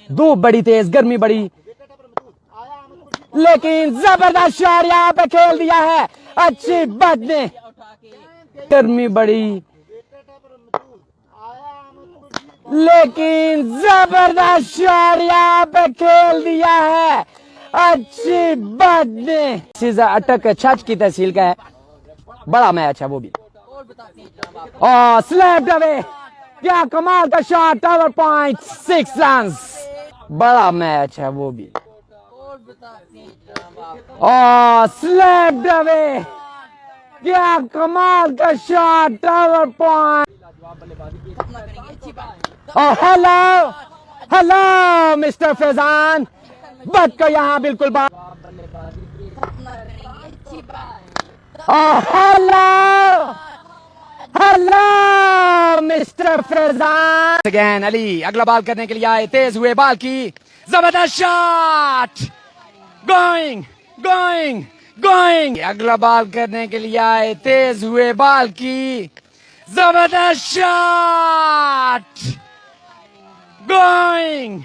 धूप बड़ी तेज, गर्मी बड़ी, लेकिन जबरदस्त शॉट यहाँ पे खेल दिया है। अच्छी बात ने, गर्मी बड़ी लेकिन जबरदस्त शॉट यहाँ पे खेल दिया है। अच्छी बात ने, सीधा अटक छाछ की तहसील का है, बड़ा मैच है वो भी। और स्लैप्ड अवे, क्या कमाल का शॉट, टावर पॉइंट, 6 रन, बड़ा मैच है वो भी। और स्लैप्ड अवे, क्या कमाल का शॉट, टावर पॉइंट। और हेलो हेलो मिस्टर फैजान, बच को यहाँ बिल्कुल बात। और hello hello mister Faizan. Again Ali अगला बॉल करने के लिए आए, तेज हुए बाल की, जबरदस्त शॉट, गोइंग गोइंग गोइंग। अगला बॉल करने के लिए आए, तेज हुए बाल की, जबरदस्त shot, going.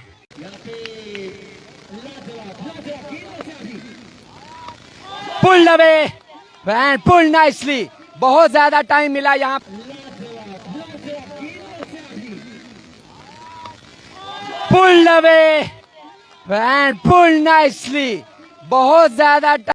Pull away and pull nicely, बहुत ज्यादा टाइम मिला यहाँ। Pull away and pull nicely, बहुत ज्यादा